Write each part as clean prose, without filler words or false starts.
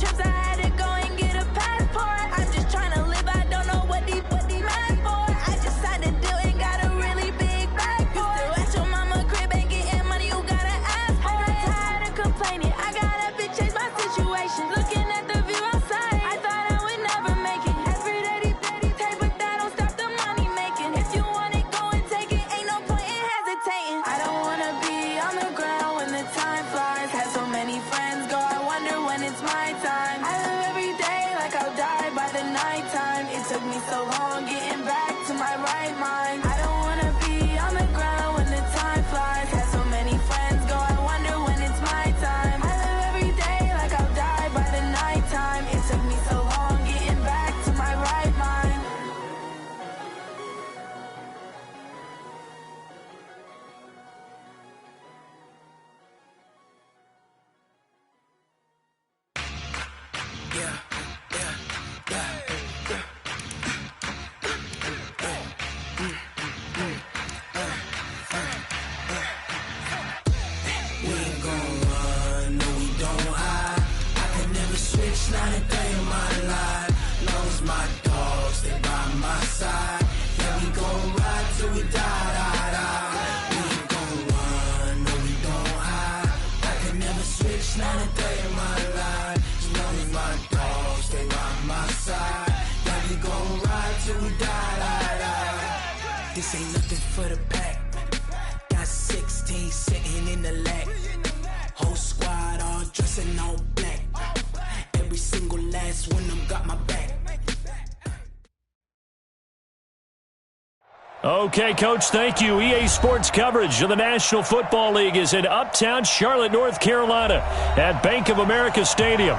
trips, I had to go and get a passport. I'm just trying to live, I don't know what these mad for. I just signed a deal and got a really big bag for it. Still at your mama crib, ain't getting money, you gotta ask for it. I'm tired of complaining, I gotta bitch change my situation. Looking at the view outside, I thought I would never make it. Every day these take, but that don't stop the money making. If you want it, go and take it, ain't no point in hesitating. I don't wanna be on the ground when the time flies. Had so many friends go, I wonder when it's my time. I live every day like I'll die by the nighttime. It took me so long getting back to my right mind. I don't wanna be on the ground when the time flies. Had so many friends go, I wonder when it's my time. I live every day like I'll die by the nighttime. It took me so long getting back to my right mind. We ain't gon' run, no we don't hide. I can never switch, not a day in my life. Long as my dogs, they by my side. Yeah, we gon' ride till we die. We ain't gon' run, no we don't hide. I can never switch, not a day in my life. As long as my dogs, they by my side. Yeah, we gon' ride till we die. This ain't nothing for the pack. Got 16 sitting in the lag. Whole squad all dressing all black. Every single last one of them got my back. Okay, Coach, thank you. EA Sports coverage of the National Football League is in Uptown Charlotte, North Carolina at Bank of America Stadium.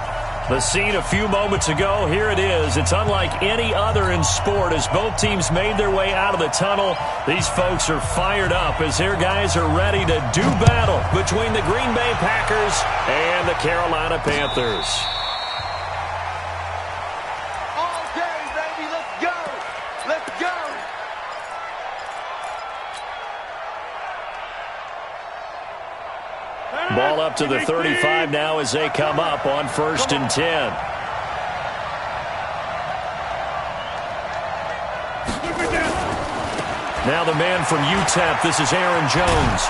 The scene a few moments ago, here it is. It's unlike any other in sport as both teams made their way out of the tunnel. These folks are fired up as their guys are ready to do battle between the Green Bay Packers and the Carolina Panthers. All day, baby, let's go! Let's go! Ball up to the 35 now as they come up on 1st and 10. Now the man from UTEP, this is Aaron Jones.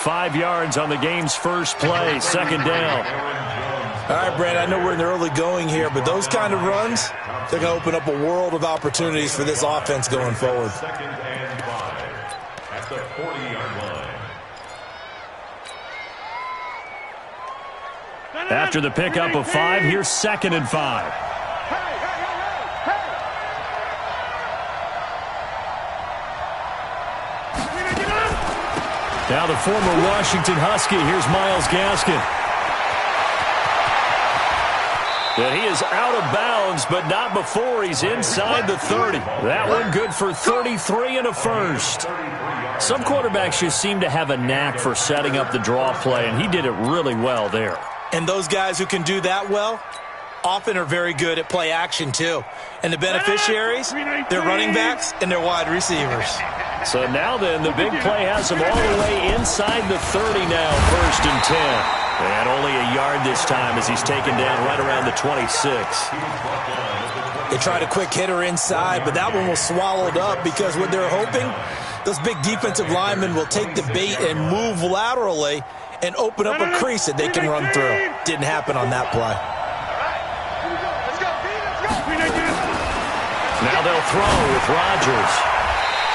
5 yards on the game's first play, 2nd down. All right, Brad, I know we're in the early going here, but those kind of runs, they're going to open up a world of opportunities for this offense going forward. 2nd and 5 at the 40-yard line. After the pickup of 5, here's 2nd and 5. Now the former Washington Husky, here's Myles Gaskin. And he is out of bounds, but not before he's inside the 30. That one good for 33 and a first. Some quarterbacks just seem to have a knack for setting up the draw play, and he did it really well there. And those guys who can do that well often are very good at play action too. And the beneficiaries, they're running backs and they're wide receivers. So now then, the big play has them all the way inside the 30 now, 1st and 10. And only a yard this time as he's taken down right around the 26. They tried a quick hitter inside, but that one was swallowed up because what they're hoping, those big defensive linemen will take the bait and move laterally and open up a crease that they can run through. Didn't happen on that play. Now they'll throw with Rodgers.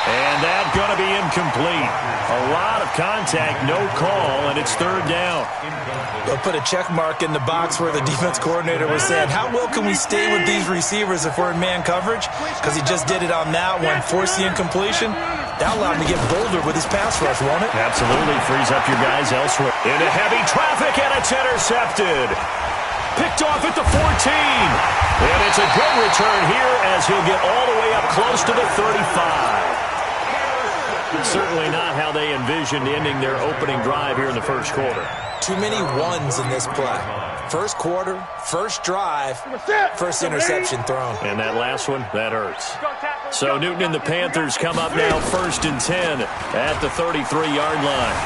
And that's going to be incomplete. A lot of contact, no call, and it's 3rd down. They'll put a check mark in the box where the defense coordinator was saying, how well can we stay with these receivers if we're in man coverage? Because he just did it on that one, forced the incompletion. That allowed him to get bolder with his pass rush, won't it? Absolutely, frees up your guys elsewhere. Into heavy traffic, and it's intercepted. Picked off at the 14. And it's a good return here as he'll get all the way up close to the 35. Certainly not how they envisioned ending their opening drive here in the first quarter. Too many ones in this play. First quarter, first drive, first interception thrown. And that last one, that hurts. So Newton and the Panthers come up now 1st and 10 at the 33-yard line.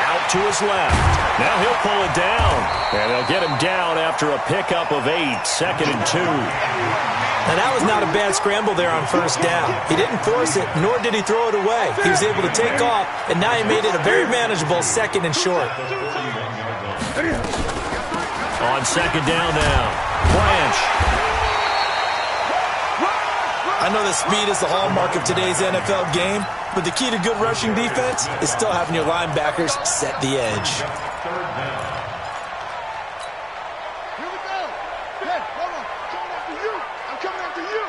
Out to his left. Now he'll pull it down, and they'll get him down after a pickup of 8, 2nd and 2. Now, that was not a bad scramble there on first down. He didn't force it, nor did he throw it away. He was able to take off, and now he made it a very manageable 2nd and short. On 2nd down now, Blanche. I know that speed is the hallmark of today's NFL game, but the key to good rushing defense is still having your linebackers set the edge. Here we go. Hey, hold on. Coming after you. I'm coming after you.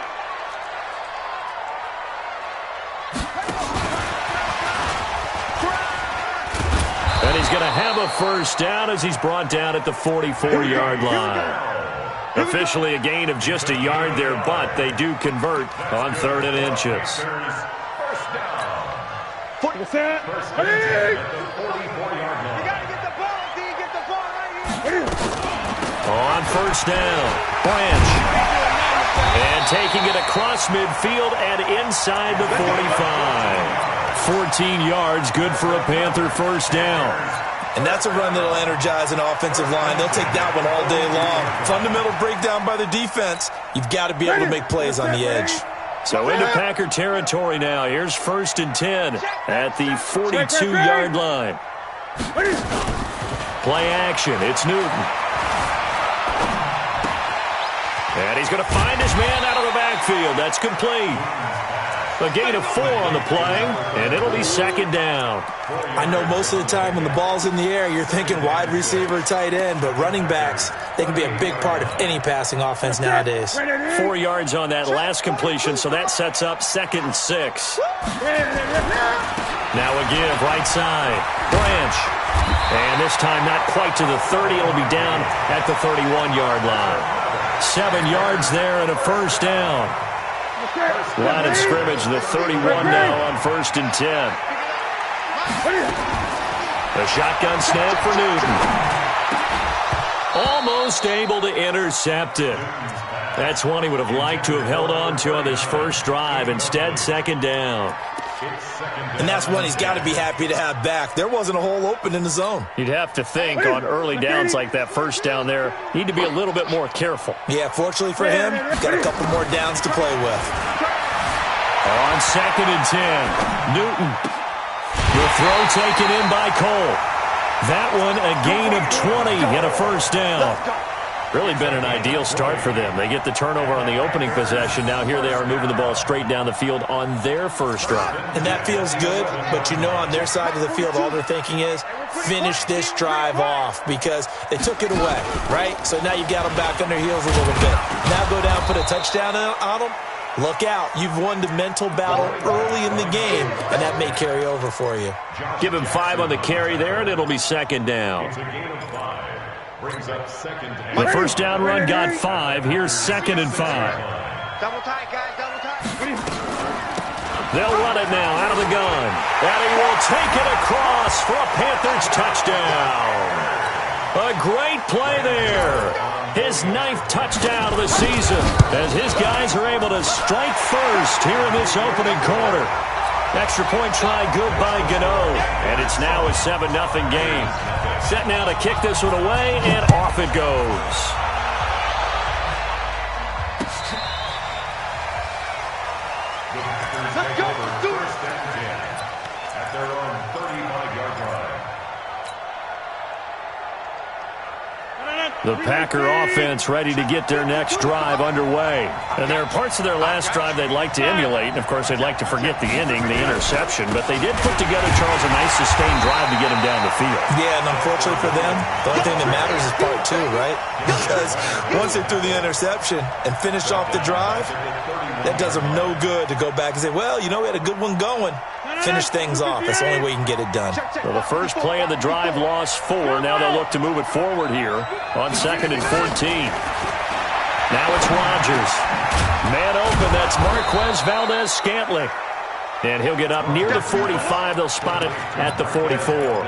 And he's going to have a first down as he's brought down at the 44-yard line. Officially a gain of just a yard there, but they do convert on 3rd and inches. First down. Hey! You got to get the ball. Do you get the ball right here? On first down, Blanche. And taking it across midfield and inside the 45. 14 yards, good for a Panther first down. And that's a run that'll energize an offensive line. They'll take that one all day long. Fundamental breakdown by the defense. You've got to be able to make plays on the edge. So into Packer territory now. Here's 1st and 10 at the 42-yard line. Play action. It's Newton. And he's going to find his man out of the backfield. That's complete. A gain of 4 on the play, and it'll be 2nd down. I know most of the time when the ball's in the air, you're thinking wide receiver, tight end, but running backs, they can be a big part of any passing offense nowadays. 4 yards on that last completion, so that sets up 2nd and 6. Now a give, right side, Branch. And this time not quite to the 30. It'll be down at the 31-yard line. 7 yards there and a first down. Line of scrimmage, the 31 now on 1st and 10. The shotgun snap for Newton. Almost able to intercept it. That's one he would have liked to have held on to on this first drive. Instead, 2nd down. And that's one he's got to be happy to have back. There wasn't a hole open in the zone. You'd have to think on early downs like that first down there, need to be a little bit more careful. Yeah, fortunately for him, got a couple more downs to play with. On 2nd and 10, Newton. The throw taken in by Cole. That one a gain of 20 and a first down. Really been an ideal start for them. They get the turnover on the opening possession. Now here they are moving the ball straight down the field on their first drive. And that feels good, but you know on their side of the field all they're thinking is finish this drive off because they took it away, right? So now you got them back on their heels a little bit. Now go down, put a touchdown on them. Look out. You've won the mental battle early in the game, and that may carry over for you. Give him 5 on the carry there, and it'll be 2nd down. The first down run got 5. Here's 2nd and 5. Double tight, guys. Double tight. They'll run it now out of the gun. And he will take it across for a Panthers touchdown. A great play there. His 9th touchdown of the season as his guys are able to strike first here in this opening quarter. Extra point try good by Gano. And it's now a 7-0 game. Set now to kick this one away, and off it goes. Let's go. Do it. At their own 35-yard line. The Packer offense ready to get their next drive underway. And there are parts of their last drive they'd like to emulate. And, of course, they'd like to forget the ending, the interception. But they did put together, Charles, a nice sustained drive to get him down the field. Yeah, and unfortunately for them, the only thing that matters is part 2, right? Because once they threw the interception and finished off the drive, that does them no good to go back and say, well, you know, we had a good one going. Finish things off. That's the only way you can get it done. So the first play of the drive lost 4. Now they'll look to move it forward here on 2nd and 14. Now it's Rodgers. Man open. That's Marquez Valdez-Scantling. And he'll get up near the 45. They'll spot it at the 44.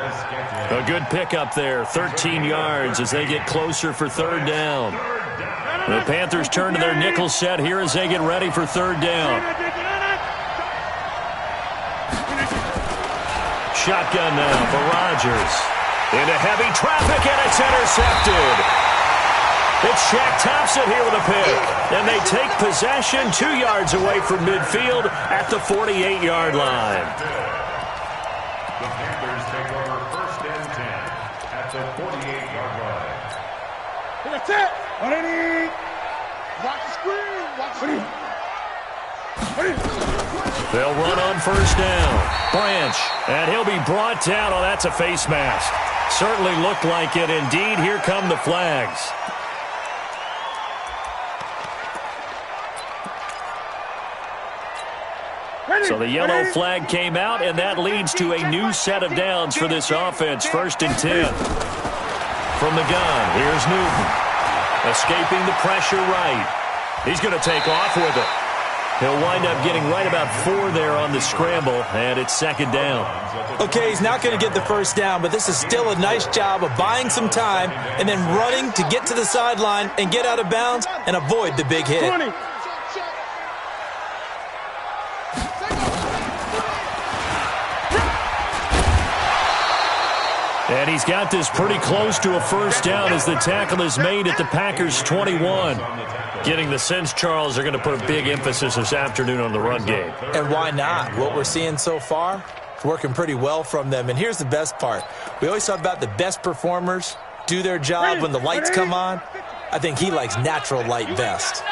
A good pickup there. 13 yards as they get closer for 3rd down. The Panthers turn to their nickel set here as they get ready for 3rd down. Shotgun now for Rodgers. Into heavy traffic, and it's intercepted. It's Shaq Thompson here with a pick. And they take possession 2 yards away from midfield at the 48-yard line. The Panthers take over 1st and 10 at the 48-yard line. That's it. Watch the screen. Watch the screen. They'll run on 1st down. Branch, and he'll be brought down. Oh, that's a face mask. Certainly looked like it. Indeed, here come the flags. So the yellow flag came out, and that leads to a new set of downs for this offense. 1st and 10. From the gun, here's Newton. Escaping the pressure right. He's going to take off with it. He'll wind up getting right about 4 there on the scramble, and it's 2nd down. Okay, he's not going to get the 1st down, but this is still a nice job of buying some time and then running to get to the sideline and get out of bounds and avoid the big hit. 20. And he's got this pretty close to a 1st down as the tackle is made at the Packers' 21. Getting the sense, Charles, they're going to put a big emphasis this afternoon on the run game. And why not? What we're seeing so far is working pretty well from them. And here's the best part. We always talk about the best performers do their job when the lights come on. I think he likes natural light best.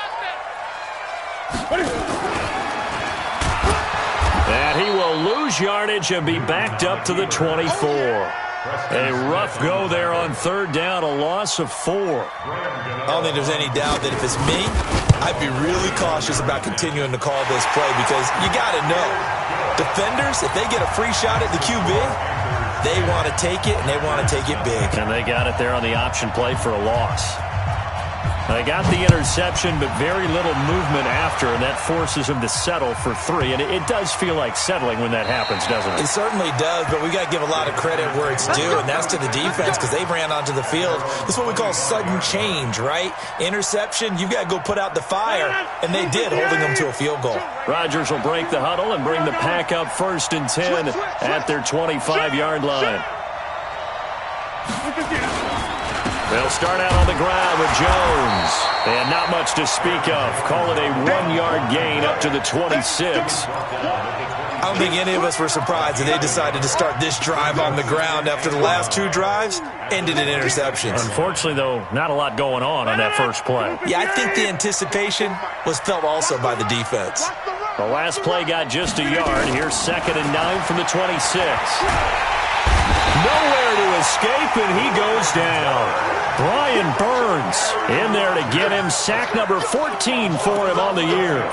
And he will lose yardage and be backed up to the 24. A rough go there on 3rd down, a loss of 4. I don't think there's any doubt that if it's me, I'd be really cautious about continuing to call this play because you got to know, defenders, if they get a free shot at the QB, they want to take it, and they want to take it big. And they got it there on the option play for a loss. They got the interception, but very little movement after, and that forces them to settle for 3. And it does feel like settling when that happens, doesn't it? It certainly does, but we got to give a lot of credit where it's due, and that's to the defense because they ran onto the field. This is what we call sudden change, right? Interception, you've got to go put out the fire, and they did, holding them to a field goal. Rodgers will break the huddle and bring the pack up 1st and 10 at their 25-yard line. They'll start out on the ground with Jones. And not much to speak of. Call it a 1-yard gain up to the 26. I don't think any of us were surprised that they decided to start this drive on the ground after the last 2 drives ended in interceptions. Unfortunately, though, not a lot going on that first play. Yeah, I think the anticipation was felt also by the defense. The last play got just a yard. Here's 2nd and 9 from the 26. Nowhere to escape, and he goes down. Brian Burns in there to get him. Sack number 14 for him on the year.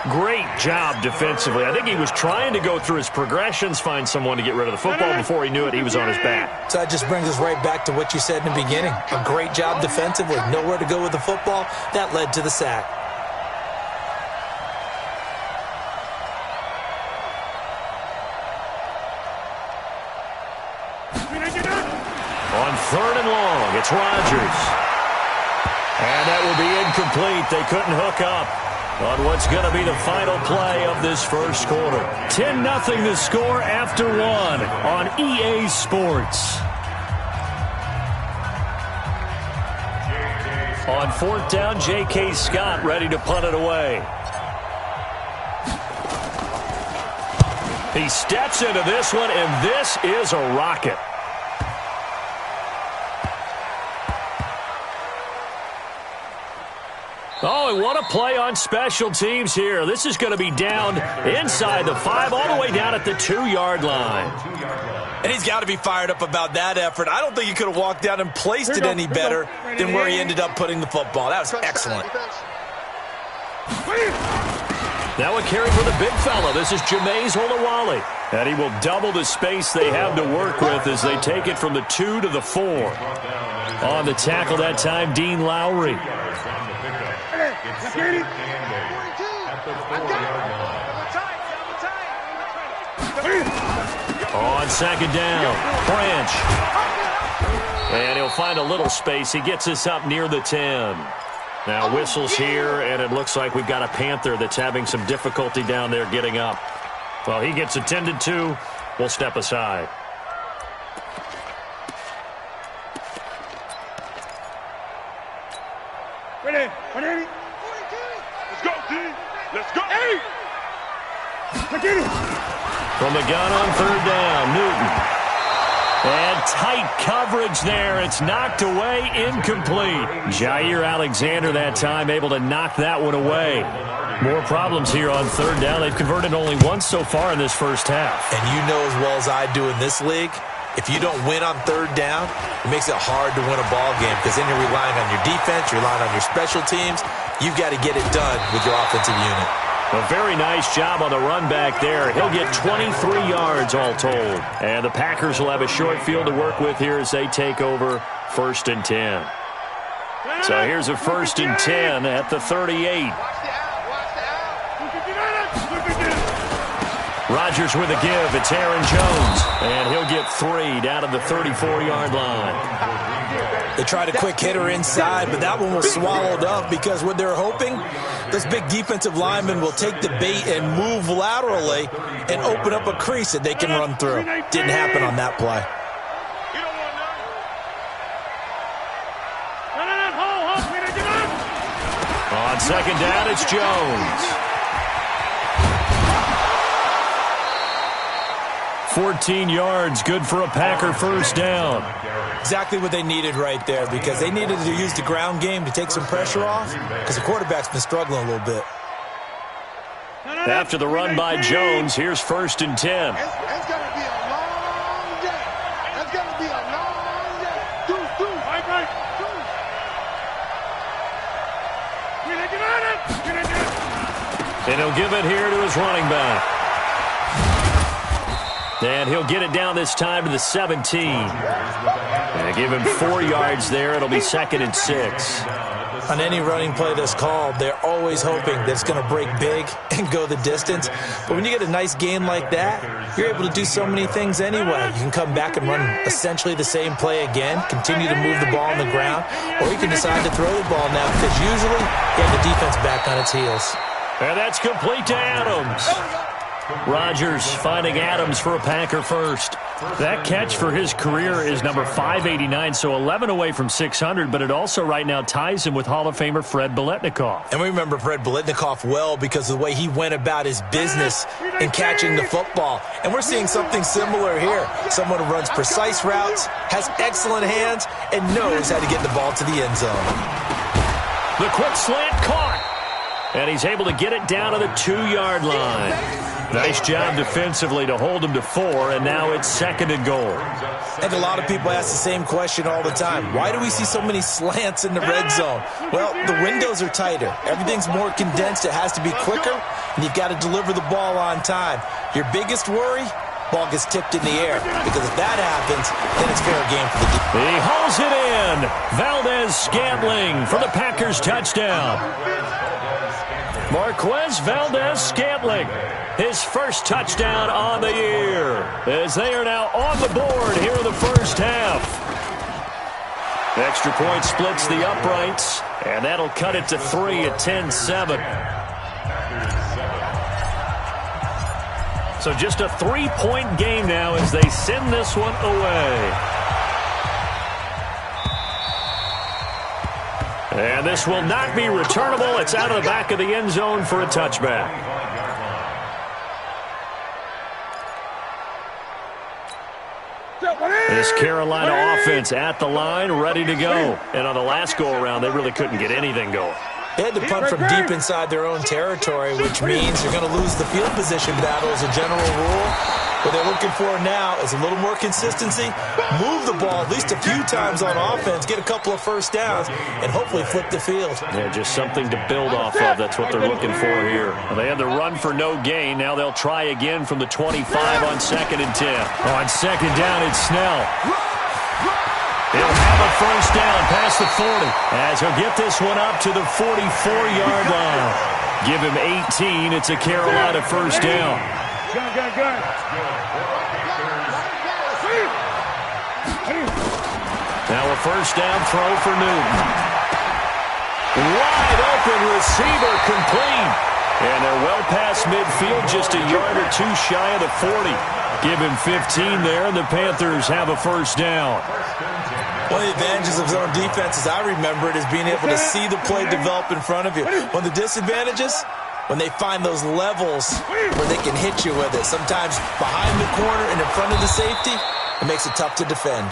Great job defensively. I think he was trying to go through his progressions, find someone to get rid of the football. Before he knew it, he was on his back. So that just brings us right back to what you said in the beginning. A great job defensively. Nowhere to go with the football. That led to the sack. On 3rd and long, it's Rodgers. And that will be incomplete. They couldn't hook up on what's going to be the final play of this first quarter. 10-0 the score after 1 on EA Sports. On 4th down, J.K. Scott ready to punt it away. He steps into this one, and this is a rocket. Oh, and what a play on special teams here. This is going to be down inside the 5, all the way down at the 2-yard line. And he's got to be fired up about that effort. I don't think he could have walked down and placed it any better than where he ended up putting the football. That was excellent. Now a carry for the big fella. This is Jameis Olawale. And he will double the space they have to work with as they take it from the 2 to the 4. On the tackle that time, Dean Lowry. On 2nd down, Branch. And he'll find a little space. He gets us up near the 10. Now whistles here, and it looks like we've got a Panther that's having some difficulty down there getting up. Well, he gets attended to. We'll step aside. Ready? Ready? Let's go, team. Let's go. Hey! From the gun on third down, Newton. And tight coverage there. It's knocked away, incomplete. Jair Alexander that time able to knock that one away. More problems here on third down. They've converted only once so far in this first half. And you know as well as I do in this league, if you don't win on third down, it makes it hard to win a ball game because then you're relying on your defense, you're relying on your special teams. You've got to get it done with your offensive unit. A very nice job on the run back there. He'll get 23 yards all told. And the Packers will have a short field to work with here as they take over 1st and 10. So here's a 1st and 10 at the 38. Rodgers with a give. It's Aaron Jones. And he'll get 3 down to the 34-yard line. They tried a quick hitter inside, but that one was swallowed up because what they're hoping, this big defensive lineman will take the bait and move laterally and open up a crease that they can run through. Didn't happen on that play. On second down, it's Jones. 14 yards, good for a Packer first down. Exactly what they needed right there because they needed to use the ground game to take some pressure off because the quarterback's been struggling a little bit. After the run by Jones, here's 1st and 10. It's going to be a long day. It's going to be a long day. And he'll give it here to his running back. And he'll get it down this time to the 17. And give him 4 yards there. It'll be 2nd and 6. On any running play that's called, they're always hoping that it's going to break big and go the distance. But when you get a nice gain like that, you're able to do so many things anyway. You can come back and run essentially the same play again, continue to move the ball on the ground, or you can decide to throw the ball now because usually you have the defense back on its heels. And that's complete to Adams. Rodgers finding Adams for a Packer first. That catch for his career is number 589, so 11 away from 600, but it also right now ties him with Hall of Famer Fred Biletnikoff. And we remember Fred Biletnikoff well because of the way he went about his business in catching the football. And we're seeing something similar here. Someone who runs precise routes, has excellent hands, and knows how to get the ball to the end zone. The quick slant caught. And he's able to get it down to the 2-yard line. Nice job defensively to hold him to 4, and now it's 2nd and goal. I think a lot of people ask the same question all the time. Why do we see so many slants in the red zone? Well, the windows are tighter. Everything's more condensed. It has to be quicker, and you've got to deliver the ball on time. Your biggest worry? Ball gets tipped in the air, because if that happens, then it's fair game for the defense. He hauls it in. Valdez-Scantling for the Packers touchdown. Marquez Valdez-Scantling, his first touchdown on the year, as they are now on the board here in the first half. Extra point splits the uprights, and that'll cut it to 3 at 10-7. So just a 3-point game now as they send this one away. And this will not be returnable. It's out of the back of the end zone for a touchback. This Carolina offense at the line, ready to go. And on the last go-around, they really couldn't get anything going. They had to punt from deep inside their own territory, which means they're going to lose the field position battle as a general rule. What they're looking for now is a little more consistency, move the ball at least a few times on offense, get a couple of first downs, and hopefully flip the field. Yeah, just something to build off of. That's what they're looking for here. Well, they had the run for no gain. Now they'll try again from the 25 on 2nd and 10. On 2nd down, it's Snell. He'll have a first down past the 40 as he'll get this one up to the 44-yard line. Give him 18. It's a Carolina first down. Good. Now a first down throw for Newton. Wide open receiver complete. And they're well past midfield, just a yard or two shy of the 40. Give him 15 there, and the Panthers have a first down. One of the advantages of zone defense, as I remember it, is being able to see the play develop in front of you. One of the disadvantages, when they find those levels where they can hit you with it. Sometimes behind the corner and in front of the safety, it makes it tough to defend.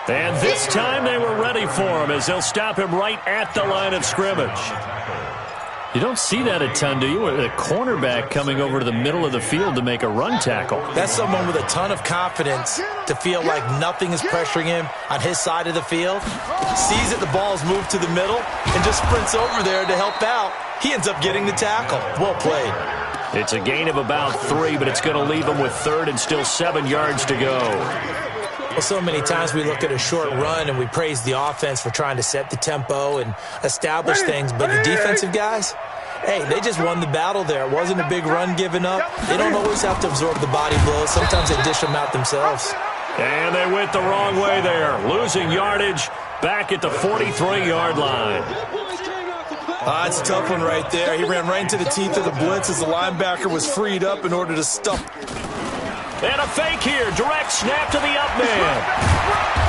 And this time they were ready for him as they'll stop him right at the line of scrimmage. You don't see that a ton, do you? A cornerback coming over to the middle of the field to make a run tackle. That's someone with a ton of confidence to feel like nothing is pressuring him on his side of the field. Sees that the ball's moved to the middle and just sprints over there to help out. He ends up getting the tackle. Well played. It's a gain of about 3, but it's going to leave him with 3rd and still 7 yards to go. Well, so many times we look at a short run and we praise the offense for trying to set the tempo and establish things, but the defensive guys, hey, they just won the battle there. It wasn't a big run given up. They don't always have to absorb the body blows. Sometimes they dish them out themselves. And they went the wrong way there, losing yardage back at the 43-yard line. It's a tough one right there. He ran right into the teeth of the blitz as the linebacker was freed up in order to stop. And a fake here. Direct snap to the up man.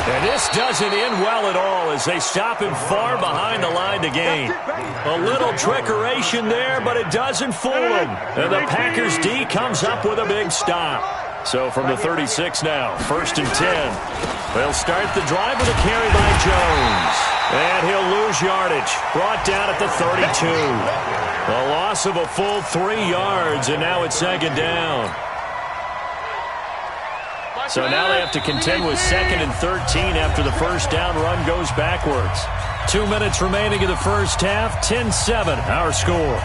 And this doesn't end well at all as they stop him far behind the line to gain. A little trickeration there, but it doesn't fool him. And the Packers D comes up with a big stop. So from the 36 now, 1st and 10. They'll start the drive with a carry by Jones. And he'll lose yardage. Brought down at the 32. A loss of a full 3 yards, and now it's 2nd down. So now they have to contend with 2nd and 13 after the first down run goes backwards. 2 minutes remaining in the first half. 10-7, our score.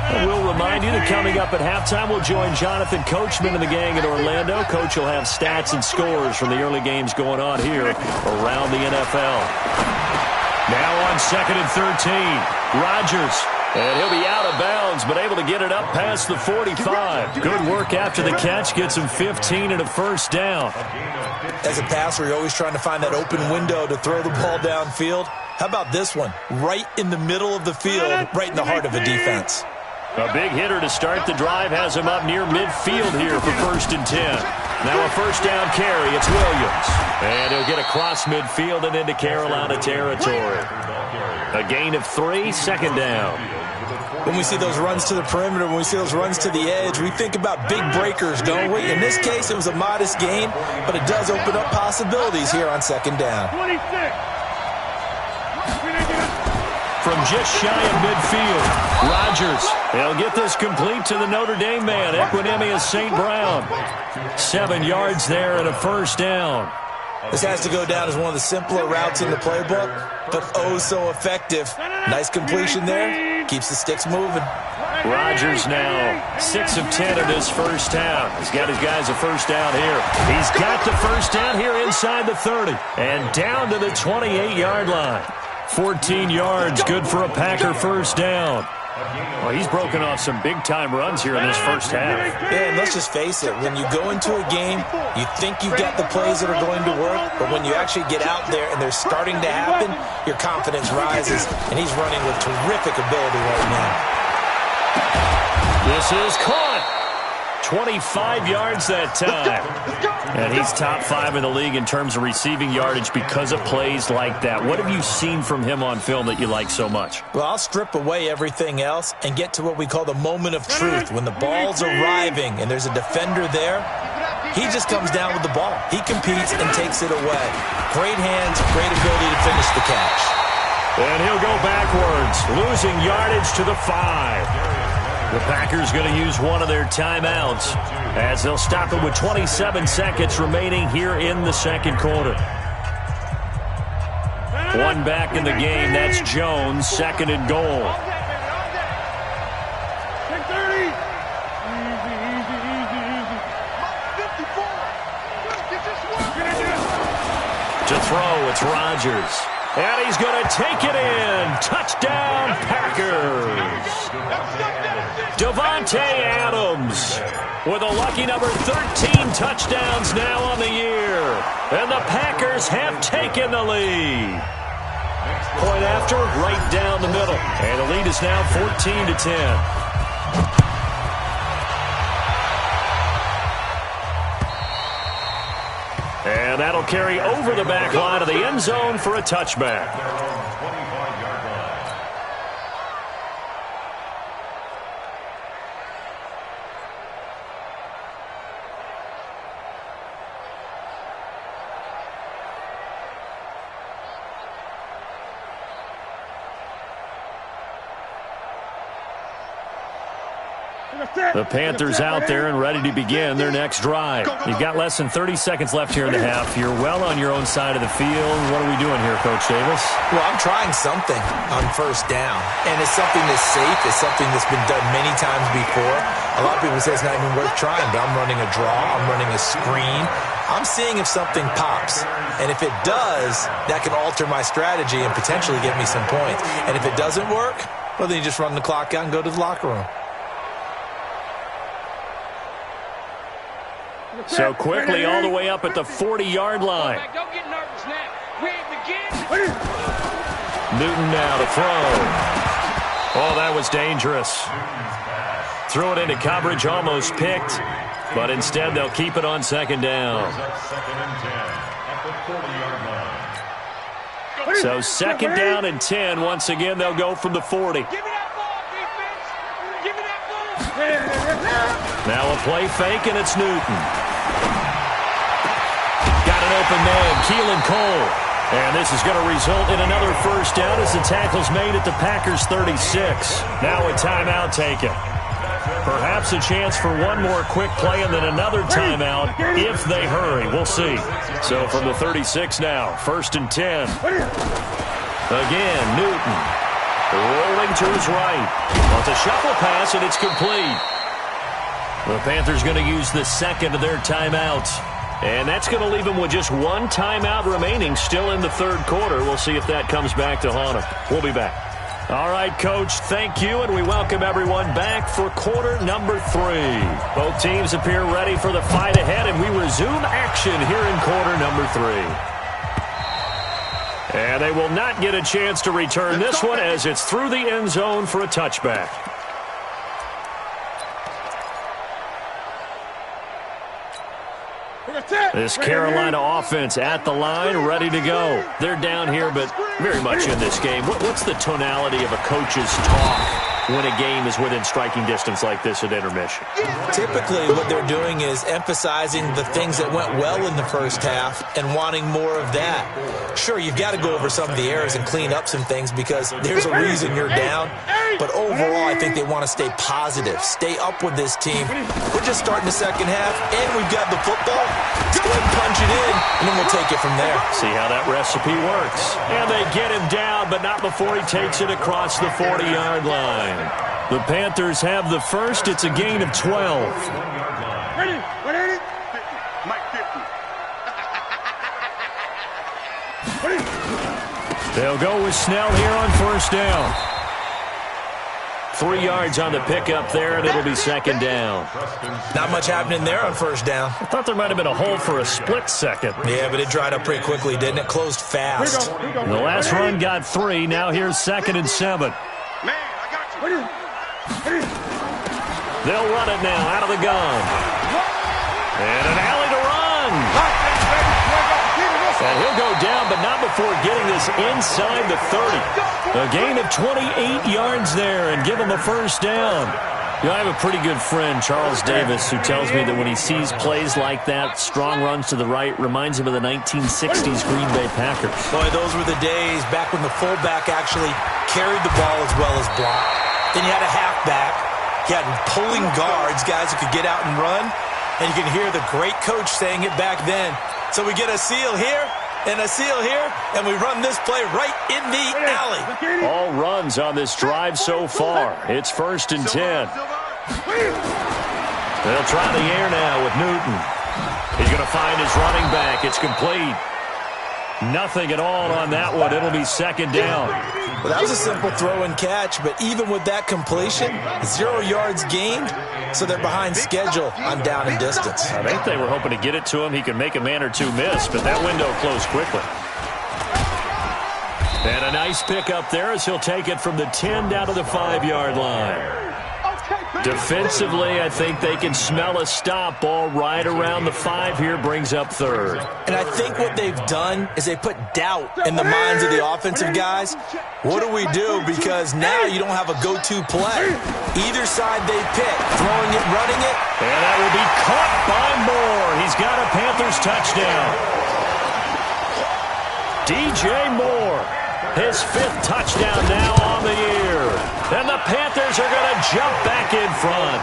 And we'll remind you that coming up at halftime, we'll join Jonathan Coachman and the gang in Orlando. Coach will have stats and scores from the early games going on here around the NFL. Now on 2nd and 13, Rodgers. And he'll be out of bounds, but able to get it up past the 45. Good work after the catch. Gets him 15 and a first down. As a passer, you're always trying to find that open window to throw the ball downfield. How about this one? Right in the middle of the field, right in the heart of a defense. A big hitter to start the drive has him up near midfield here for 1st and 10. Now a first down carry. It's Williams. And he'll get across midfield and into Carolina territory. A gain of 3, 2nd down. When we see those runs to the perimeter, when we see those runs to the edge, we think about big breakers, don't we? In this case, it was a modest gain, but it does open up possibilities here on 2nd down. 26. From just shy of midfield, Rodgers. He'll get this complete to the Notre Dame man, Equinemius St. Brown. 7 yards there and a first down. This has to go down as one of the simpler routes in the playbook, but oh so effective. Nice completion there. Keeps the sticks moving. Rodgers now 6 of 10 in this first half. He's got his guys a first down here. He's got the first down here inside the 30 and down to the 28-yard line. 14 yards, good for a Packer first down. Well, he's broken off some big-time runs here in this first half. Yeah, and let's just face it. When you go into a game, you think you've got the plays that are going to work, but when you actually get out there and they're starting to happen, your confidence rises, and he's running with terrific ability right now. This is caught. 25 yards that time. And he's top 5 in the league in terms of receiving yardage because of plays like that. What have you seen from him on film that you like so much? Well, I'll strip away everything else and get to what we call the moment of truth. When the ball's arriving and there's a defender there, he just comes down with the ball. He competes and takes it away. Great hands, great ability to finish the catch. And he'll go backwards, losing yardage to the 5. The Packers going to use one of their timeouts as they'll stop it with 27 seconds remaining here in the second quarter. One back in the game. That's Jones, 2nd and goal. To throw, it's Rodgers. And he's going to take it in. Touchdown, Packers. Davante Adams with a lucky number 13 touchdowns now on the year. And the Packers have taken the lead. Point after, right down the middle. And the lead is now 14-10. And that'll carry over the back line of the end zone for a touchback. The Panthers out there and ready to begin their next drive. You've got less than 30 seconds left here in the half. You're well on your own side of the field. What are we doing here, Coach Davis? Well, I'm trying something on first down, and it's something that's safe. It's something that's been done many times before. A lot of people say it's not even worth trying, but I'm running a draw. I'm running a screen. I'm seeing if something pops, and if it does, that can alter my strategy and potentially get me some points. And if it doesn't work, well, then you just run the clock out and go to the locker room. So quickly all the way up at the 40-yard line. Don't get nervous now. We ain't begin. Newton now to throw. Oh, that was dangerous. Threw it into coverage, almost picked. But instead, they'll keep it on second down. So second down and 10. Once again, they'll go from the 40. Give me that ball, defense. Give me that ball. Now a play fake, and it's Newton. Got an open man, Keelan Cole. And this is going to result in another first down as the tackle's made at the Packers' 36. Now a timeout taken. Perhaps a chance for one more quick play and then another timeout if they hurry. We'll see. So from the 36 now, first and 10. Again, Newton rolling to his right. Well, it's a shuffle pass, and it's complete. The Panthers going to use the second of their timeouts. And that's going to leave them with just one timeout remaining still in the third quarter. We'll see if that comes back to haunt them. We'll be back. All right, Coach, thank you, and we welcome everyone back for quarter number 3. Both teams appear ready for the fight ahead, and we resume action here in quarter number 3. And they will not get a chance to return this one as it's through the end zone for a touchback. This Carolina offense at the line, ready to go. They're down here, but very much in this game. What's the tonality of a coach's talk when a game is within striking distance like this at intermission? Typically, what they're doing is emphasizing the things that went well in the first half and wanting more of that. Sure, you've got to go over some of the errors and clean up some things because there's a reason you're down. But overall, I think they want to stay positive, stay up with this team. We're just starting the second half, and we've got the football. Let's go ahead and punch it in, and then we'll take it from there. See how that recipe works. And they get him down, but not before he takes it across the 40-yard line. The Panthers have the first. It's a gain of 12. Ready? Mike 50. They'll go with Snell here on first down. 3 yards on the pickup there, and it'll be second down. Not much happening there on first down. I thought there might have been a hole for a split second. Yeah, but it dried up pretty quickly, didn't it? Closed fast. The last run got 3. Now here's second and 7. Man, I got you. They'll run it now out of the gun. And an alley to run. And he'll go down, but not before getting this inside the 30. A gain of 28 yards there and give him a first down. You know, I have a pretty good friend, Charles Davis, who tells me that when he sees plays like that, strong runs to the right, reminds him of the 1960s Green Bay Packers. Boy, those were the days back when the fullback actually carried the ball as well as blocked. Then you had a halfback. You had pulling guards, guys who could get out and run. And you can hear the great coach saying it back then. So we get a seal here and a seal here, and we run this play right in the alley. All runs on this drive so far. It's first and 10. They'll try the air now with Newton. He's going to find his running back. It's complete. Nothing at all on that one. It'll be second down. Well, that was a simple throw and catch, but even with that completion, 0 yards gained, so they're behind schedule on down and distance. I think they were hoping to get it to him. He could make a man or two miss, but that window closed quickly. And a nice pick up there as he'll take it from the 10 down to the 5-yard line. Okay, Defensively, I think they can smell a stop. Ball right around the 5 here, brings up third. And I think what they've done is they put doubt in the minds of the offensive guys. What do we do? Because now you don't have a go-to play. Either side they pick, throwing it, running it. And that will be caught by Moore. He's got a Panthers touchdown. DJ Moore, his 5th touchdown now on the year. And the Panthers are going to jump back in front.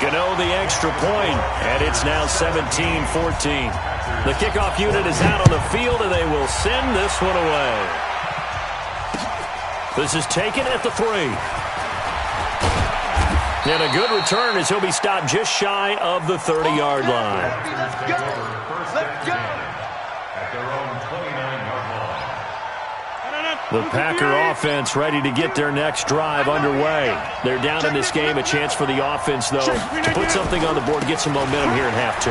Gano the extra point, and it's now 17-14. The kickoff unit is out on the field, and they will send this one away. This is taken at the 3. And a good return as he'll be stopped just shy of the 30-yard line. Let's go! Let's go! At their own 29-yard line. The Packer offense ready to get their next drive underway. They're down in this game. A chance for the offense, though, to put something on the board, get some momentum here in half 2.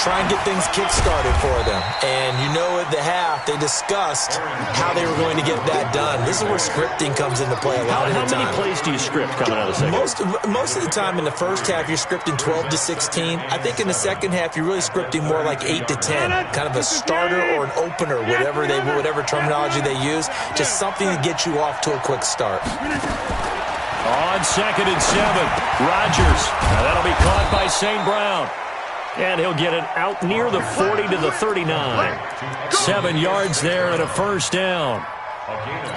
Try and get things kick-started for them. And you know at the half, they discussed how they were going to get that done. This is where scripting comes into play a lot of the time. How many plays do you script coming out of the second? Most of the time in the first half, you're scripting 12 to 16. I think in the second half, you're really scripting more like 8 to 10. Kind of a starter or an opener, whatever terminology they use. Just something to get you off to a quick start. On 2nd and 7, Rodgers. Now that'll be caught by St. Brown. And he'll get it out near the 40 to the 39. 7 yards there and a first down.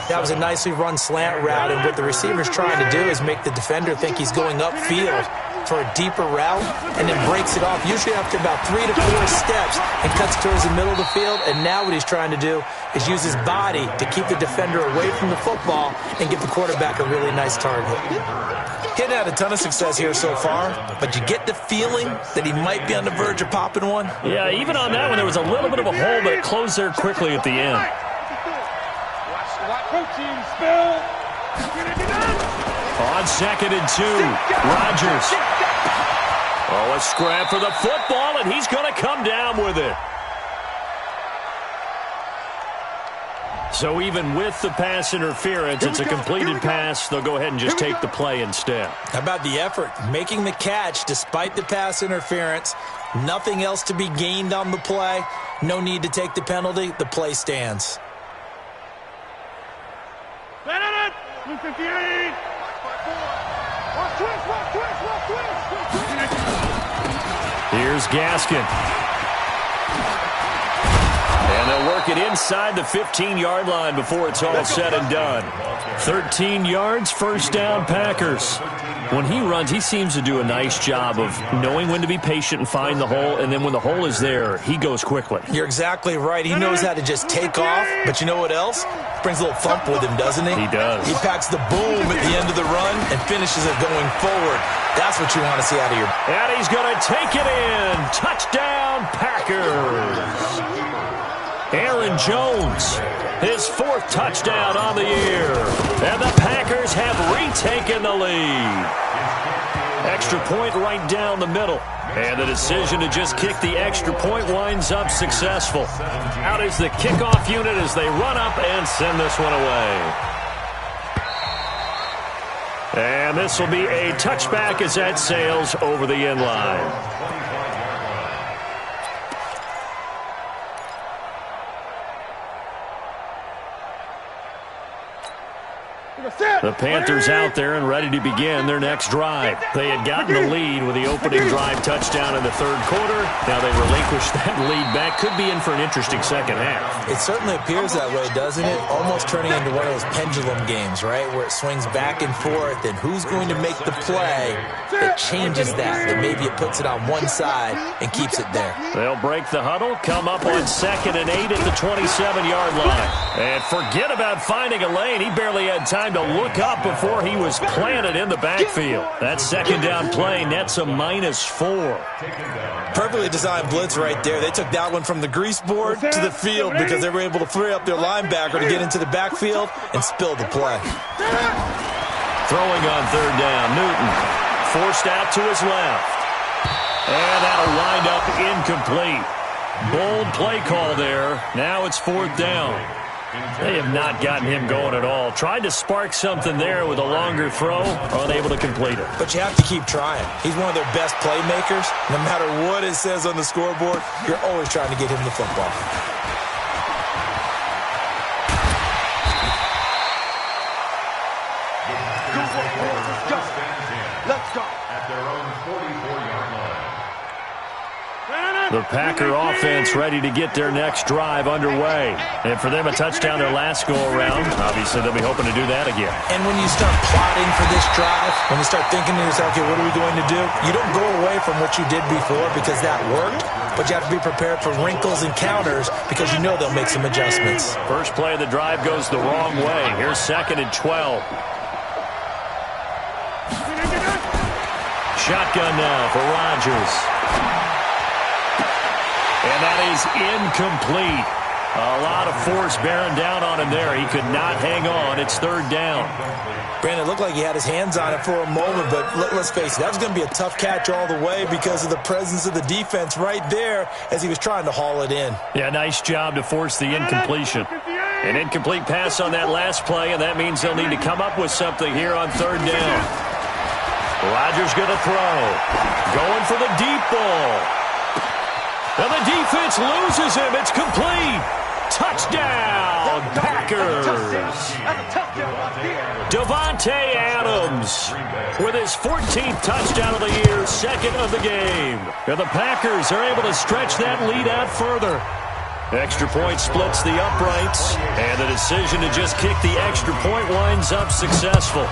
That was a nicely run slant route, and what the receiver's trying to do is make the defender think he's going upfield for a deeper route and then breaks it off, usually after about 3 to 4 steps, and cuts towards the middle of the field. And now what he's trying to do is use his body to keep the defender away from the football and give the quarterback a really nice target. Getting had a ton of success here so far, but you get the feeling that he might be on the verge of popping one. Yeah, even on that one, there was a little bit of a hole, but it closed there quickly at the end. On 2nd and 2, Rodgers. Oh, a scrap for the football, and he's going to come down with it. So even with the pass interference, it's a completed pass. They'll go ahead and just take the play instead. How about the effort? Making the catch despite the pass interference. Nothing else to be gained on the play. No need to take the penalty. The play stands. Here's Gaskin. And they'll work it inside the 15-yard line before it's all said and done. 13 yards, first down, Packers. When he runs, he seems to do a nice job of knowing when to be patient and find the hole, and then when the hole is there, he goes quickly. You're exactly right. He knows how to just take off, but you know what else? Brings a little thump with him, doesn't he? He does. He packs the boom at the end of the run and finishes it going forward. That's what you want to see out of your... And he's going to take it in. Touchdown, Packers. Aaron Jones, his 4th touchdown on the year. And the Packers have retaken the lead. Extra point right down the middle. And the decision to just kick the extra point winds up successful. Out is the kickoff unit as they run up and send this one away. And this will be a touchback as that sails over the end line. The Panthers out there and ready to begin their next drive. They had gotten the lead with the opening drive touchdown in the 3rd quarter. Now they relinquish that lead back. Could be in for an interesting second half. It certainly appears that way, doesn't it? Almost turning into one of those pendulum games, right? Where it swings back and forth, and who's going to make the play that changes that? That maybe it puts it on one side and keeps it there. They'll break the huddle, come up on 2nd and 8 at the 27-yard line. And forget about finding a lane. He barely had time to look up before he was planted in the backfield. That second down play nets a -4. Perfectly designed blitz right there. They took that one from the grease board to the field because they were able to free up their linebacker to get into the backfield and spill the play. Throwing on 3rd down, Newton forced out to his left. And that'll wind up incomplete. Bold play call there. Now it's 4th down. They have not gotten him going at all. Tried to spark something there with a longer throw, unable to complete it. But you have to keep trying. He's one of their best playmakers. No matter what it says on the scoreboard, you're always trying to get him the football. Let's go. At their own 44-yard line. The Packer offense ready to get their next drive underway. And for them, a touchdown their last go-around. Obviously, they'll be hoping to do that again. And when you start plotting for this drive, when you start thinking to yourself, okay, what are we going to do? You don't go away from what you did before because that worked, but you have to be prepared for wrinkles and counters because you know they'll make some adjustmts. First play of the drive goes the wrong way. Here's 2nd and 12. Shotgun now for Rodgers. And that is incomplete. A lot of force bearing down on him there. He could not hang on. It's 3rd down. Brandon, it looked like he had his hands on it for a moment, but let's face it, that was going to be a tough catch all the way because of the presence of the defense right there as he was trying to haul it in. Yeah, nice job to force the incompletion. An incomplete pass on that last play, and that means they'll need to come up with something here on 3rd down. Rodgers going to throw. Going for the deep ball. And the defense loses him. It's complete. Touchdown, Packers. Davante Adams with his 14th touchdown of the year, 2nd of the game. And the Packers are able to stretch that lead out further. Extra point splits the uprights, and the decision to just kick the extra point winds up successful.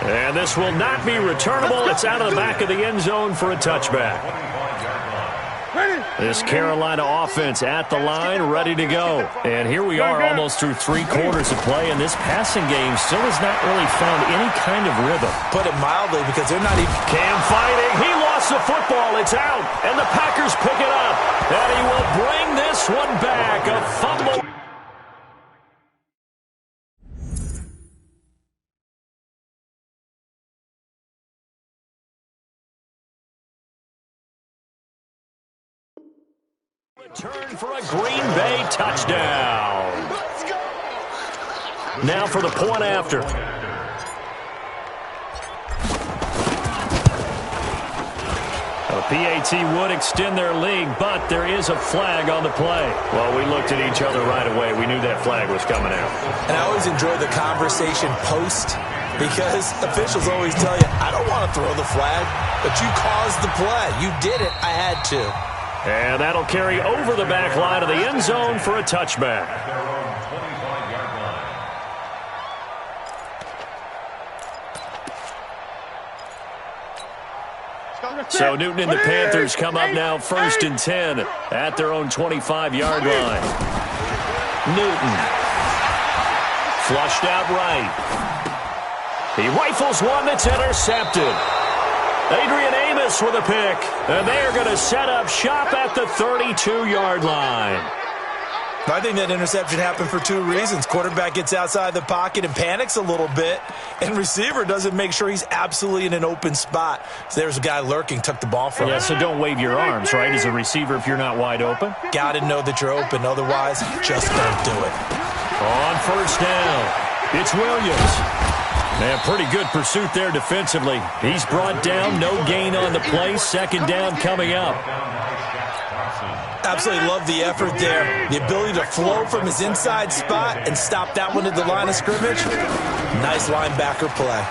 And this will not be returnable. It's out of the back of the end zone for a touchback. This Carolina offense at the line, ready to go. And here we are almost through 3 quarters of play, and this passing game still has not really found any kind of rhythm. Put it mildly, because they're not even... Cam fighting. He lost the football. It's out. And the Packers pick it up. And he will bring this one back. A fumble. Return for a Green Bay touchdown. Now for the point after. The PAT would extend their lead, but there is a flag on the play. Well, we looked at each other right away. We knew that flag was coming out. And I always enjoy the conversation post because officials always tell you, I don't want to throw the flag, but you caused the play. You did it. I had to. And that'll carry over the back line of the end zone for a touchback. So Newton and the Panthers come up now 1st and 10 at their own 25-yard line. Newton. Flushed out right. He rifles one that's intercepted. Adrian Amos with a pick. And they are going to set up shop at the 32-yard line. I think that interception happened for 2 reasons. Quarterback gets outside the pocket and panics a little bit, and receiver doesn't make sure he's absolutely in an open spot. So there's a guy lurking, took the ball from him. Yeah, so don't wave your arms, right, as a receiver if you're not wide open. Got to know that you're open. Otherwise, just don't do it. On 1st down, it's Williams. And pretty good pursuit there defensively. He's brought down, no gain on the play. 2nd down coming up. Absolutely love the effort there. The ability to flow from his inside spot and stop that one at the line of scrimmage. Nice linebacker play.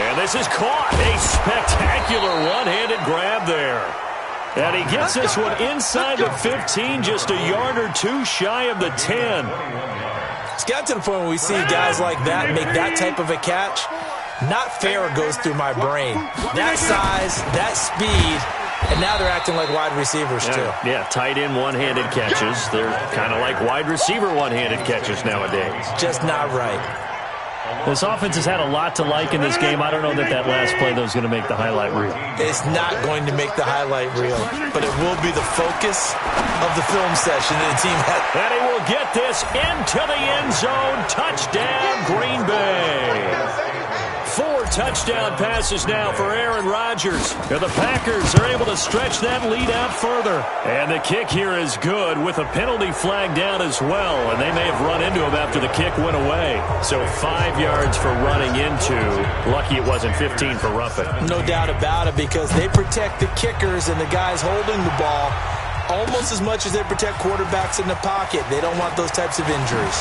And this is caught. A spectacular one-handed grab there. And he gets this one inside the 15, just a yard or 2 shy of the 10. It's got to the point where we see guys like that make that type of a catch. Not fair goes through my brain. That size, that speed, and now they're acting like wide receivers too. Yeah, tight end one-handed catches. They're kind of like wide receiver one-handed catches nowadays. Just not right. This offense has had a lot to like in this game. I don't know that last play, though, is going to make the highlight reel. It's not going to make the highlight reel, but it will be the focus of the film session that the team has. And he will get this into the end zone. Touchdown, Green Bay. touchdown passes now for Aaron Rodgers. And the Packers are able to stretch that lead out further. And the kick here is good with a penalty flag down as well. And they may have run into him after the kick went away. So 5 yards for running into. Lucky it wasn't 15 for roughing. No doubt about it, because they protect the kickers and the guys holding the ball almost as much as they protect quarterbacks in the pocket. They don't want those types of injuries.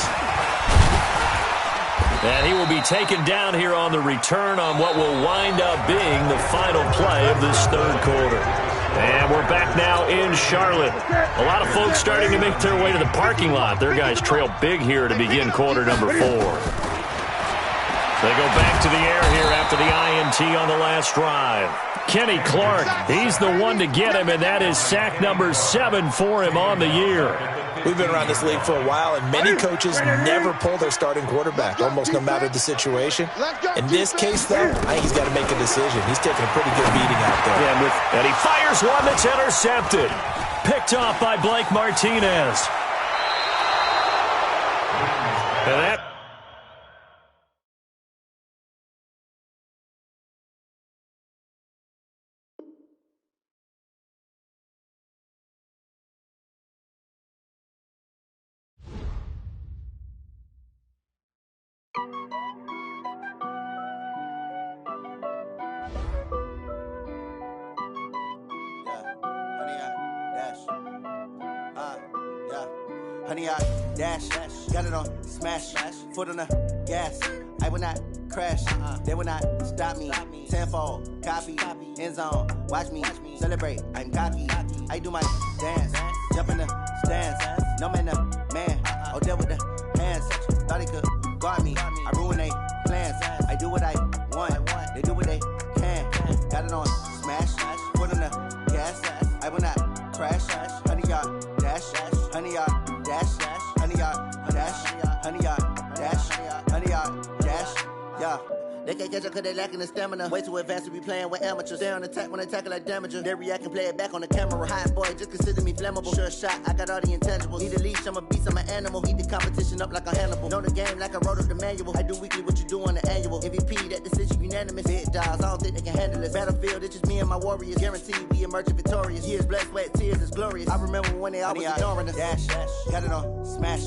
And he will be taken down here on the return on what will wind up being the final play of this third quarter. And we're back now in Charlotte. A lot of folks starting to make their way to the parking lot. Their guys trail big here to begin quarter number 4. They go back to the air here after the INT on the last drive. Kenny Clark, he's the one to get him, and that is sack number 7 for him on the year. We've been around this league for a while, and many coaches never pull their starting quarterback, almost no matter the situation. In this case, though, I think he's got to make a decision. He's taking a pretty good beating out there. Yeah, and he fires one that's intercepted. Picked off by Blake Martinez. And that... Honey, I dash, got it on smash, foot on the gas. I will not crash, they will not stop me. Tenfold, copy, end zone, watch me celebrate. I'm cocky, I do my dance, jump in the stands. No man, the man, oh, deal with the hands. Thought he could guard me, I ruin they plans. I do what I want, they do what they can. Got it on smash, foot on the gas. I will not crash, honey, y'all dash, honey, y'all dash, honey, y'all dash, honey, y'all dash, honey, y'all dash, yeah. They can't catch up cause they lacking the stamina. Way too advanced to be playing with amateurs. Stay on attack when they tackle like damager. They react and play it back on the camera. Hot boy, just consider me flammable. Sure shot, I got all the intangibles. Need a leash, I'm a beast, I'm an animal. Heat the competition up like a Hannibal. Know the game like I wrote up the manual. I do weekly what you do on the annual. MVP, that decision unanimous. Big dogs, I don't think they can handle it. Battlefield, it's just me and my warriors. Guaranteed we emerging victorious. Years, blood, sweat, tears, it's glorious. I remember when they always ignoring us. Dash, got it on smash,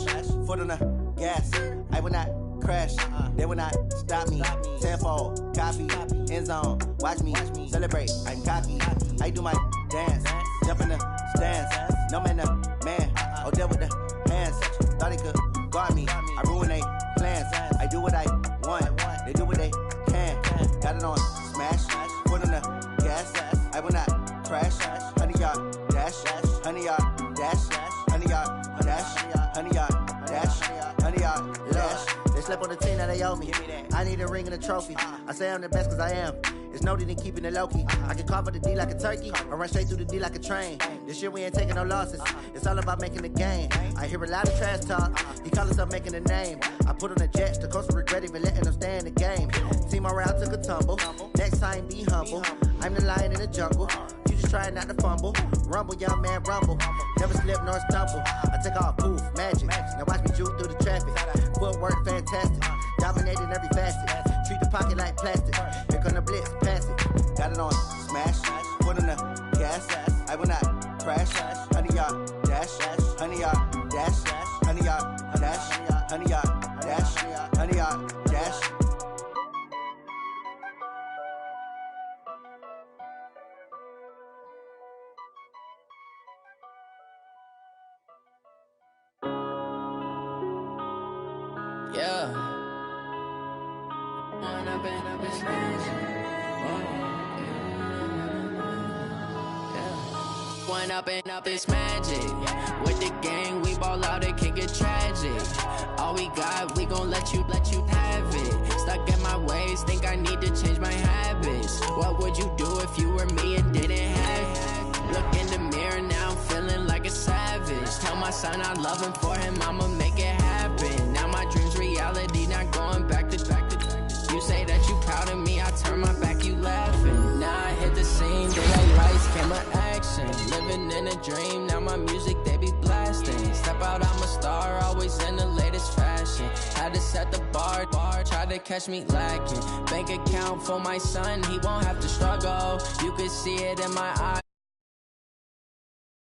foot on the gas. I will not crash, they will not stop me. Tenfold, copy, end zone, watch me celebrate. I'm cocky, I do my dance, jump in the stands. No man, the man, oh, deal with the hands. Thought he could guard me, I ruin they plans. I do what I want, they do what they can. Got it on smash, foot on the gas. I will not crash, honey, y'all dash, honey, y'all dash, honey, y'all dash, honey, y'all dash, honey, y'all dash. They slept on the team that they owe me. I need a ring and a trophy. I say I'm the best cause I am. It's no need in keeping it low-key. I can carve for the D like a turkey, or run straight through the D like a train. This year we ain't taking no losses. It's all about making the game. I hear a lot of trash talk. He call himself making a name. I put on the Jets. The coach will regret even letting them stay in the game. Team morale took a tumble. Next time be humble. I'm the lion in the jungle. You just trying not to fumble. Rumble, young man, rumble. Never slip nor stumble. I take off, poof, magic. Now watch me juke through the traffic. Footwork fantastic. Dominating every facet. Treat the pocket like plastic. Here come the blitz, pass it. Got it on smash. Foot on the gas. I will not crash. Honey, y'all dash. Honey, y'all dash. Honey, y'all dash. Honey, y'all dash. Honey, y'all dash. Yeah. One up and up is magic. With the gang, we ball out, it can get tragic. All we got, we gon' let you have it. Stuck in my ways, think I need to change my habits. What would you do if you were me and didn't have it? Look in the mirror, now I'm feeling like a savage. Tell my son I love him, for him I'ma make it happen. Now my dream's reality, not going back to. You say that you proud of me, I turn my back, you laughing. Now I hit the scene, daylight lights, camera action. Living in a dream, now my music, they be blasting. Step out, I'm a star, always in the latest fashion. Had to set the bar, tried to catch me lacking. Bank account for my son, he won't have to struggle. You could see it in my eyes.